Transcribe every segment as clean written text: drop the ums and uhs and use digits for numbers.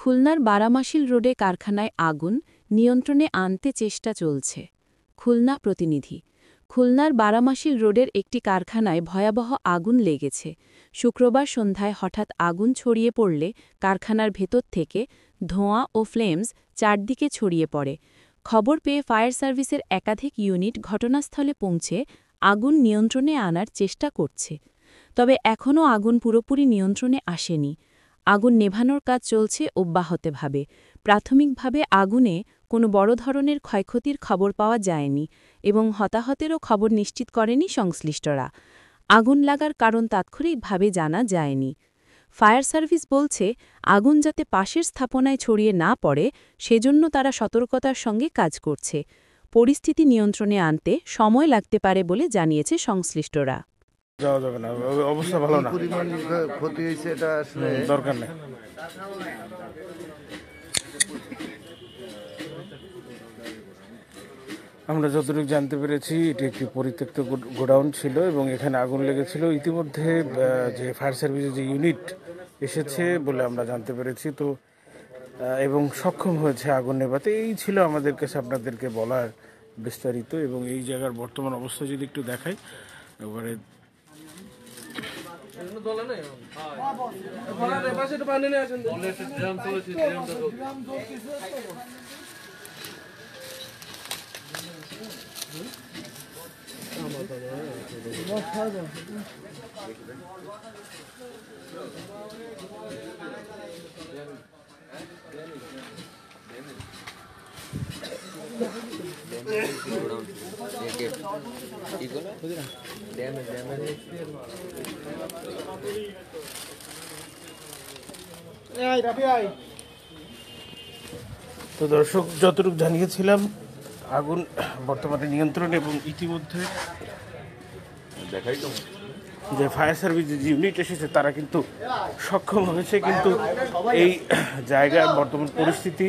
খুলনার বারামাশিল রোডে কারখানায় আগুন নিয়ন্ত্রণে আনতে চেষ্টা চলছে। খুলনা প্রতিনিধি। খুলনার বারামাশিল রোডের একটি কারখানায় ভয়াবহ আগুন লেগেছে। শুক্রবার সন্ধ্যায় হঠাৎ আগুন ছড়িয়ে পড়লে কারখানার ভেতর থেকে ধোঁয়া ও ফ্লেমস চারদিকে ছড়িয়ে পড়ে। খবর পেয়ে ফায়ার সার্ভিসের একাধিক ইউনিট ঘটনাস্থলে পৌঁছে আগুন নিয়ন্ত্রণে আনার চেষ্টা করছে। তবে এখনও আগুন পুরোপুরি নিয়ন্ত্রণে আসেনি। আগুন নেভানোর কাজ চলছে অব্যাহতভাবে। প্রাথমিকভাবে আগুনে কোনো বড় ধরনের ক্ষয়ক্ষতির খবর পাওয়া যায়নি এবং হতাহতেরও খবর নিশ্চিত করেনি সংশ্লিষ্টরা। আগুন লাগার কারণ তাৎক্ষণিকভাবে জানা যায়নি। ফায়ার সার্ভিস বলছে, আগুন যাতে পাশের স্থাপনায় ছড়িয়ে না পড়ে সেজন্য তারা সতর্কতার সঙ্গে কাজ করছে। পরিস্থিতি নিয়ন্ত্রণে আনতে সময় লাগতে পারে বলে জানিয়েছে সংশ্লিষ্টরা। যাওয়া যাবে না, অবস্থা ভালো না। পরিমাণ ক্ষতি হয়েছে এটা আসলে দরকার নেই। আমরা যতটুকু জানতে পেরেছি এটি একটি পরিত্যক্ত গোডাউন ছিল এবং এখানে আগুন লেগেছিল। ইতিমধ্যে যে ফায়ার সার্ভিসের যে ইউনিট এসেছে বলে আমরা জানতে পেরেছি তো, এবং সক্ষম হয়েছে আগুন নেভাতে। এই ছিল আমাদের কাছে আপনাদেরকে বলার বিস্তারিত। এবং এই জায়গার বর্তমান অবস্থা যদি একটু দেখাই, এবারে তো দর্শক, যতটুকু জানিয়েছিলাম আগুন বর্তমানে নিয়ন্ত্রণ এবং ইতিমধ্যে যে ফায়ার সার্ভিস যে ইউনিট এসেছে তারা কিন্তু সক্ষম হয়েছে। কিন্তু এই জায়গার বর্তমান পরিস্থিতি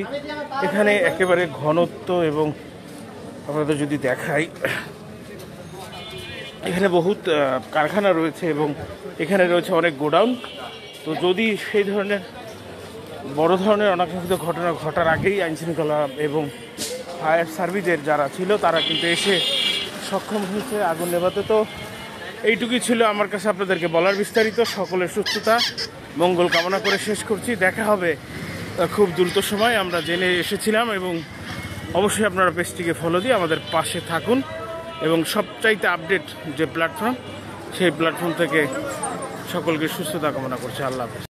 এখানে একেবারে ঘনত্ব এবং আপনাদের যদি দেখাই, এখানে বহুত কারখানা রয়েছে এবং এখানে রয়েছে অনেক গোডাউন। তো যদি সেই ধরনের বড় ধরনের অনাকাঙ্ক্ষিত ঘটনা ঘটার আগেই আইনশৃঙ্খলা এবং ফায়ার সার্ভিসের যারা ছিল তারা কিন্তু এসে সক্ষম হয়েছে আগুন নেভাতে। তো এইটুকুই ছিল আমার কাছে আপনাদেরকে বলার বিস্তারিত। সকলের সুস্থতা মঙ্গল কামনা করে শেষ করছি। দেখা হবে খুব দ্রুত সময়। আমরা জেনে এসেছিলাম এবং অবশ্যই আপনারা পেজটিকে ফলো দিয়ে আমাদের পাশে থাকুন এবং সবচাইতে আপডেট যে প্ল্যাটফর্ম সেই প্ল্যাটফর্ম থেকে সকলকে সুস্থতা কামনা করছে। আল্লাহ হাফেজ।